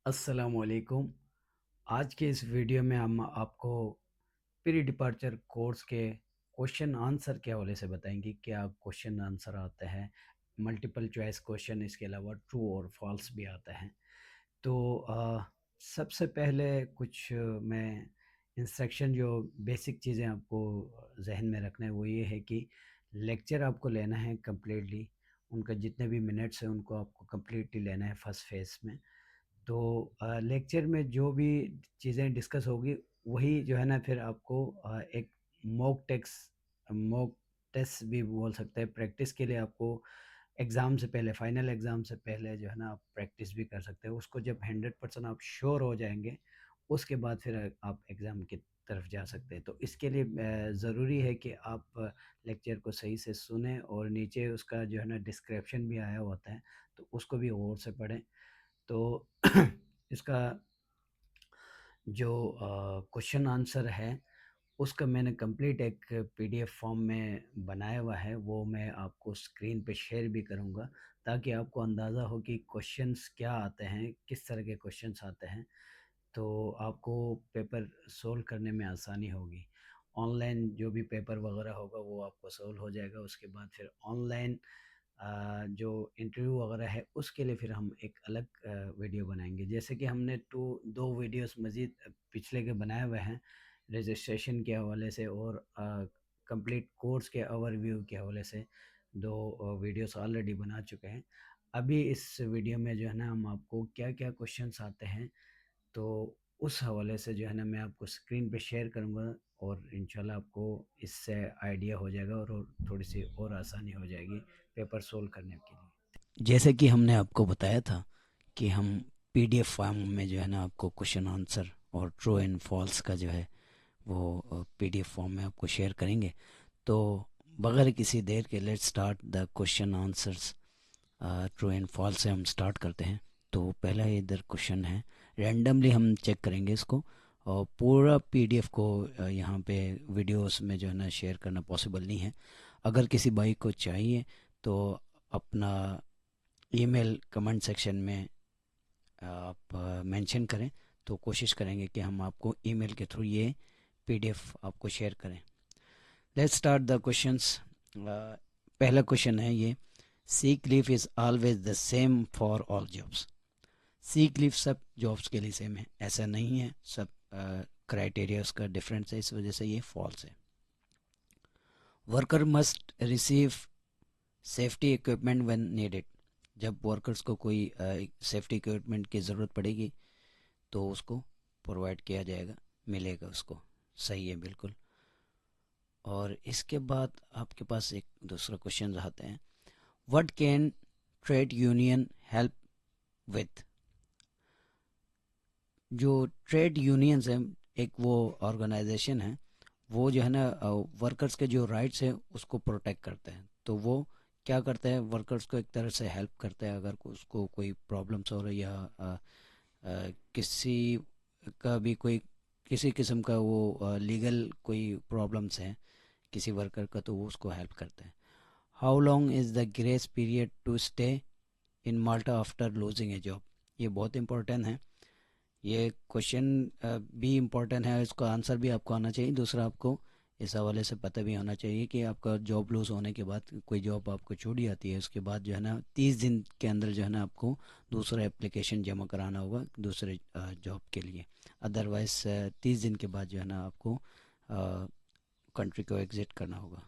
अस्सलामुअलैकुम। आज के इस वीडियो में हम आपको प्री डिपार्चर कोर्स के क्वेश्चन आंसर के हवाले से बताएंगे। क्या क्वेश्चन आंसर आता है, मल्टीपल चॉइस क्वेश्चन, इसके अलावा ट्रू और फॉल्स भी आता है। तो सबसे पहले कुछ मैं इंस्ट्रक्शन, जो बेसिक चीज़ें आपको जहन में रखना है वो ये है कि लेक्चर आपको लेना है कम्प्लीटली। उनका जितने भी मिनट्स हैं उनको आपको कम्प्लीटली लेना है फर्स्ट फेज में। तो लेक्चर में जो भी चीज़ें डिस्कस होगी वही जो है ना, फिर आपको एक मॉक टेस्ट भी बोल सकते हैं, प्रैक्टिस के लिए आपको एग्ज़ाम से पहले, फाइनल एग्ज़ाम से पहले जो है ना, आप प्रैक्टिस भी कर सकते हैं। उसको जब 100% आप श्योर हो जाएंगे, उसके बाद फिर आप एग्ज़ाम की तरफ जा सकते हैं। तो इसके लिए ज़रूरी है कि आप लेक्चर को सही से सुने और नीचे उसका जो है ना डिस्क्रिप्शन भी आया होता है, तो उसको भी गौर से पढ़ें। तो इसका जो क्वेश्चन आंसर है उसका मैंने कंप्लीट एक पीडीएफ फॉर्म में बनाया हुआ है, वो मैं आपको स्क्रीन पे शेयर भी करूँगा, ताकि आपको अंदाज़ा हो कि क्वेश्चंस क्या आते हैं, किस तरह के क्वेश्चंस आते हैं। तो आपको पेपर सोल्व करने में आसानी होगी। ऑनलाइन जो भी पेपर वगैरह होगा वो आपको सोल्व हो जाएगा। उसके बाद फिर ऑनलाइन जो इंटरव्यू वगैरह है उसके लिए फिर हम एक अलग वीडियो बनाएंगे। जैसे कि हमने दो वीडियोस मज़ीद पिछले के बनाए हुए हैं, रजिस्ट्रेशन के हवाले से और कंप्लीट कोर्स के ओवरव्यू के हवाले से। दो वीडियोस ऑलरेडी बना चुके हैं। अभी इस वीडियो में जो है ना, हम आपको क्या क्या क्वेश्चंस आते हैं, तो उस हवाले से जो है ना मैं आपको स्क्रीन पे शेयर करूँगा, और इंशाल्लाह आपको इससे आइडिया हो जाएगा और थोड़ी सी और आसानी हो जाएगी पेपर सोल्व करने के लिए। जैसे कि हमने आपको बताया था कि हम पीडीएफ फॉर्म में जो है ना आपको क्वेश्चन आंसर और ट्रू एंड फॉल्स का जो है वो पीडीएफ फॉर्म में आपको शेयर करेंगे। तो बगैर किसी देर के let's start the question answers. True and false से हम स्टार्ट करते हैं। तो पहला इधर क्वेश्चन है, रैंडमली हम चेक करेंगे इसको, और पूरा पीडीएफ को यहाँ पे वीडियोस में जो है ना शेयर करना पॉसिबल नहीं है। अगर किसी भाई को चाहिए तो अपना ईमेल कमेंट सेक्शन में आप मेंशन करें, तो कोशिश करेंगे कि हम आपको ईमेल के थ्रू ये पीडीएफ आपको शेयर करें। Let's start the questions. पहला क्वेश्चन है ये, seek leave is always the same for all jobs. Seek leave सब जॉब्स के लिए सेम है ऐसा नहीं है, सब क्राइटेरिया उसका डिफरेंस है, इस वजह से ये फॉल्स है। Worker must receive safety equipment when needed. जब वर्कर्स को कोई सेफ्टी इक्विपमेंट की ज़रूरत पड़ेगी तो उसको प्रोवाइड किया जाएगा, मिलेगा उसको। सही है बिल्कुल। और इसके बाद आपके पास एक दूसरा क्वेश्चन आते हैं, what can trade union help with. जो ट्रेड यूनियंस है, एक वो ऑर्गेनाइजेशन है, वो जो है ना वर्कर्स के जो राइट्स हैं उसको प्रोटेक्ट करते हैं। तो वो क्या करते हैं, वर्कर्स को एक तरह से हेल्प करते हैं। अगर उसको कोई प्रॉब्लम्स हो रही है या किसी का भी कोई किसी किस्म का वो लीगल कोई प्रॉब्लम्स हैं किसी वर्कर का, तो वो उसको हेल्प करते हैं। How long is the grace period to stay in Malta after losing a job. ये बहुत इंपॉर्टेंट है। ये क्वेश्चन भी इम्पोर्टेंट है, इसका आंसर भी आपको आना चाहिए। दूसरा, आपको इस हवाले से पता भी होना चाहिए कि आपका जॉब लूज़ होने के बाद कोई जॉब आपको छूट जाती है, उसके बाद जो है ना 30 दिन के अंदर जो है ना आपको दूसरा एप्लीकेशन जमा कराना होगा दूसरे जॉब के लिए। अदरवाइज़ 30 दिन के बाद जो है ना आपको कंट्री को एग्ज़िट करना होगा।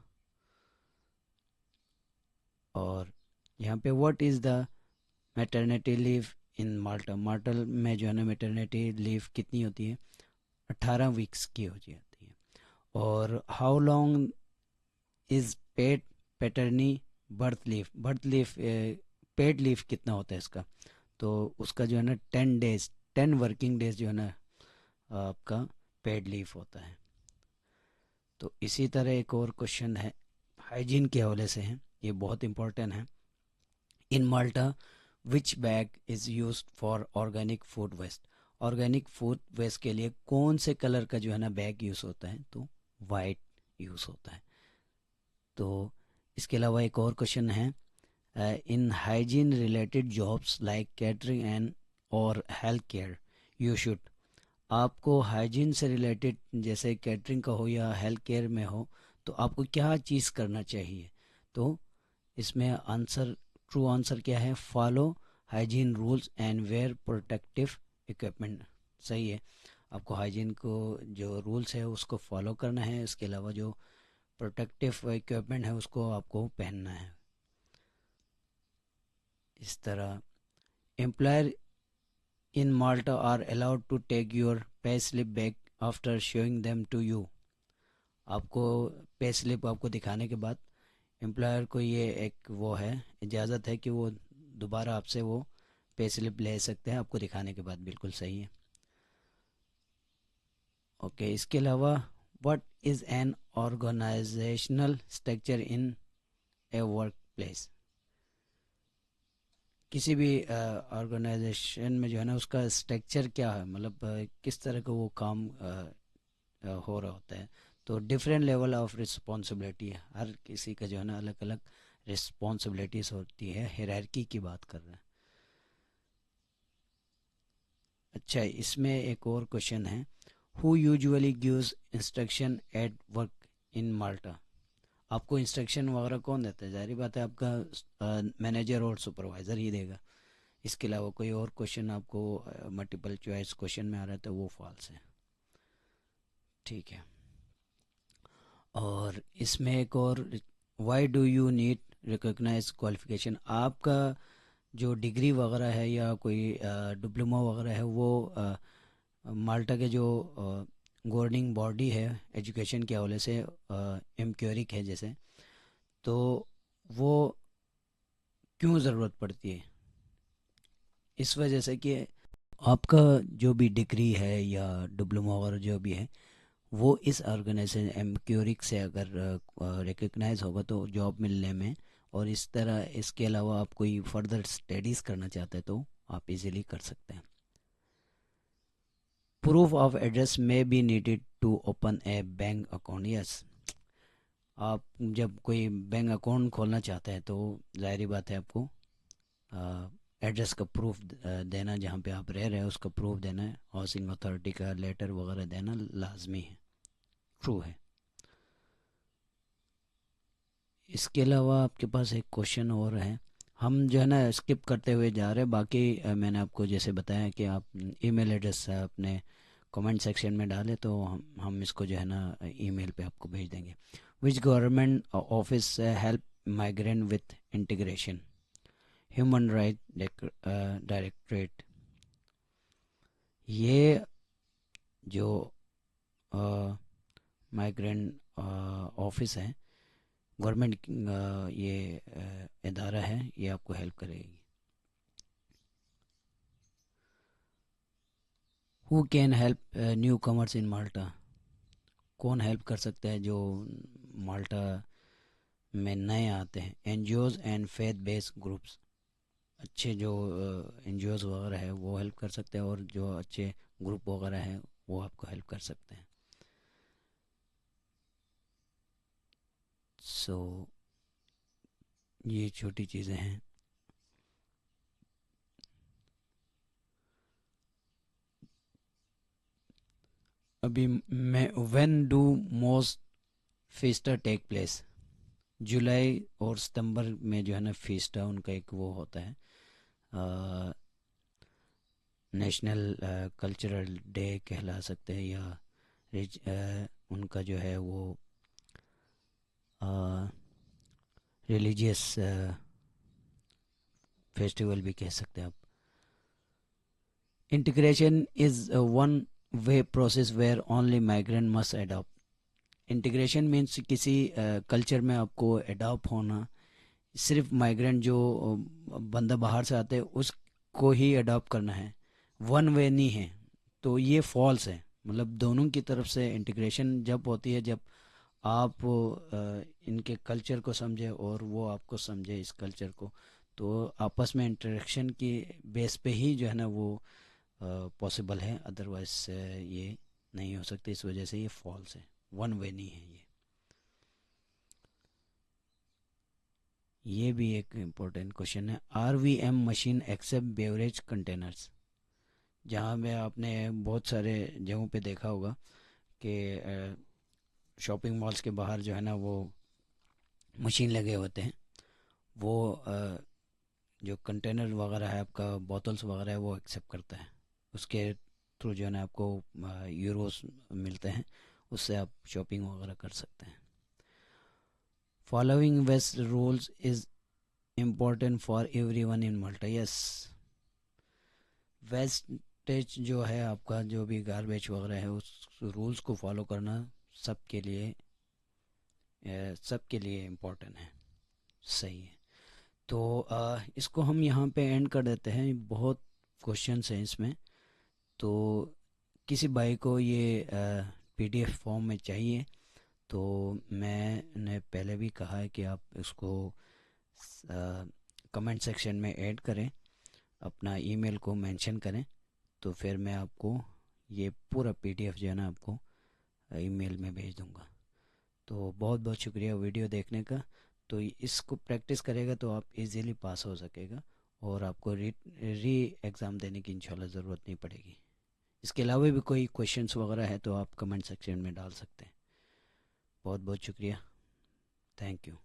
और यहाँ पे what is the maternity leave in Malta. Malta में जो है ना मैटरनिटी लीव कितनी होती है, 18 वीक्स की हो जाती है। और how long is paid paternity birth leave. Birth leave paid leave कितना होता है इसका, तो उसका जो है ना 10 डेज, 10 वर्किंग डेज जो है ना आपका पेड लीव होता है। तो इसी तरह एक और क्वेश्चन है, हाइजीन के हवाले से है, ये बहुत इंपॉर्टेंट है। In Malta which bag is use for organic food waste. Organic food waste के लिए कौन से कलर का जो है ना बैग यूज़ होता है, तो वाइट यूज़ होता है। तो इसके अलावा एक और क्वेश्चन है, in hygiene related jobs like catering and और हेल्थ केयर यू शुड। आपको हाइजीन से रिलेटेड जैसे कैटरिंग का हो या हेल्थ केयर में हो तो आपको क्या चीज़ करना चाहिए। तो इसमें आंसर, ट्रू आंसर क्या है, follow hygiene rules and wear protective equipment. सही है, आपको हाइजीन को जो रूल्स है उसको फॉलो करना है, इसके अलावा जो प्रोटेक्टिव इक्विपमेंट है उसको आपको पहनना है। इस तरह employer in Malta are allowed to take your pay slip back after showing them to you. आपको पे स्लिप आपको दिखाने के बाद एम्प्लॉयर को ये एक वो है, इजाज़त है कि वो दोबारा आपसे वो पे स्लिप ले सकते हैं आपको दिखाने के बाद। बिल्कुल सही है। ओके, इसके अलावा what is an organizational structure in a work place. किसी भी ऑर्गेनाइजेशन में जो है ना उसका स्ट्रक्चर क्या है, मतलब किस तरह का वो काम हो रहा होता है। तो डिफरेंट लेवल ऑफ रिस्पॉन्सिबिलिटी है, हर किसी का जो है ना अलग अलग रिस्पॉन्सिबिलिटीज होती है, हायरार्की की बात कर रहे हैं। अच्छा, इसमें एक और क्वेश्चन है, who usually gives instruction at work in Malta. आपको इंस्ट्रक्शन वगैरह कौन देता है, जाहिर बात है आपका मैनेजर और सुपरवाइज़र ही देगा। इसके अलावा कोई और क्वेश्चन आपको मल्टीपल चॉइस क्वेश्चन में आ रहा है तो वो फॉल्स है। ठीक है, और इसमें एक और, why do you need recognize qualification. आपका जो डिग्री वगैरह है या कोई डिप्लोमा वगैरह है वो माल्टा के जो गवर्निंग बॉडी है एजुकेशन के हवाले से, एमक्योरिक है जैसे, तो वो क्यों ज़रूरत पड़ती है। इस वजह से कि आपका जो भी डिग्री है या डिप्लोमा वगैरह जो भी है वो इस ऑर्गेनाइजेशन एमक्योरिक से अगर रिकग्नाइज होगा तो जॉब मिलने में, और इस तरह इसके अलावा आप कोई फर्दर स्टडीज़ करना चाहते हैं तो आप इजीली कर सकते हैं। प्रूफ ऑफ एड्रेस में be needed to open a bank account. Yes, आप जब कोई बैंक अकाउंट खोलना चाहते हैं तो जाहिर बात है आपको एड्रेस का प्रूफ देना, जहाँ पे आप रह रहे हैं उसका प्रूफ देना है, हाउसिंग अथॉरिटी का लेटर वगैरह देना लाजमी है, ट्रू है। इसके अलावा आपके पास एक क्वेश्चन और है, हम जो है ना स्किप करते हुए जा रहे हैं, बाकी मैंने आपको जैसे बताया कि आप ईमेल एड्रेस अपने कमेंट सेक्शन में डालें तो हम इसको जो है ना ईमेल पे आपको भेज देंगे। Which government office help migrant with integration. Human right directorate. ये जो माइग्रेंट ऑफिस है, गवर्नमेंट ये इदारा है, ये आपको हेल्प करेगी। Who can help newcomers in Malta. कौन हेल्प कर सकता है जो माल्टा में नए आते हैं। NGOs and faith based groups. अच्छे जो एनजीओज वगैरह है वो हेल्प कर सकते हैं, और जो अच्छे ग्रुप वगैरह हैं वो आपको हेल्प कर सकते हैं। सो ये छोटी चीज़ें हैं। अभी मैं, when do most festa take place. जुलाई और सितंबर में जो है ना फेस्टा उनका एक वो होता है, नेशनल कल्चरल डे कहला सकते हैं, या उनका जो है वो रिलीजियस फेस्टिवल भी कह सकते हैं आप। Integration is one way process where only migrant must adopt. Integration means किसी कल्चर में आपको अडॉप्ट होना, सिर्फ माइग्रेंट जो बंदा बाहर से आते हैं उसको ही अडॉप्ट करना है, वन वे नहीं है। तो ये फॉल्स है, मतलब दोनों की तरफ से इंटीग्रेशन जब होती है जब आप इनके कल्चर को समझे और वो आपको समझे इस कल्चर को, तो आपस में इंटरेक्शन की बेस पे ही जो है ना वो पॉसिबल है, अदरवाइज ये नहीं हो सकते। इस वजह से ये फॉल्स है, वन वे नहीं है ये भी एक इम्पोर्टेंट क्वेश्चन है। Are we M machine accept beverage containers. जहाँ में आपने बहुत सारे जगहों पे देखा होगा कि शॉपिंग मॉल्स के बाहर जो है ना वो मशीन लगे होते हैं। वो जो कंटेनर वगैरह है आपका, बोतल्स वगैरह है, वो एक्सेप्ट करता है। उसके थ्रू जो है ना आपको यूरोस मिलते हैं, उससे आप शॉपिंग वगैरह कर सकते हैं। Following waste rules is important for everyone in Malta. Yes, wastage जो है आपका, जो भी गार्बेज वगैरह है, उस रूल्स को फॉलो करना सबके लिए सबके लिए इम्पोर्टेंट है। सही है। तो इसको हम यहाँ पे एंड कर देते हैं। बहुत क्वेश्चंस हैं इसमें। तो किसी भाई को ये पीडीएफ फॉर्म में चाहिए, तो मैंने पहले भी कहा है कि आप इसको कमेंट सेक्शन में ऐड करें, अपना ईमेल को मेंशन करें, तो फिर मैं आपको ये पूरा पीडीएफ जो है ना आपको ईमेल में भेज दूंगा। तो बहुत बहुत शुक्रिया वीडियो देखने का। तो इसको प्रैक्टिस करेगा तो आप इजीली पास हो सकेगा, और आपको री एग्ज़ाम देने की इंशाल्लाह ज़रूरत नहीं पड़ेगी। इसके अलावा भी कोई क्वेश्चंस वगैरह है तो आप कमेंट सेक्शन में डाल सकते हैं। बहुत बहुत शुक्रिया। Thank you.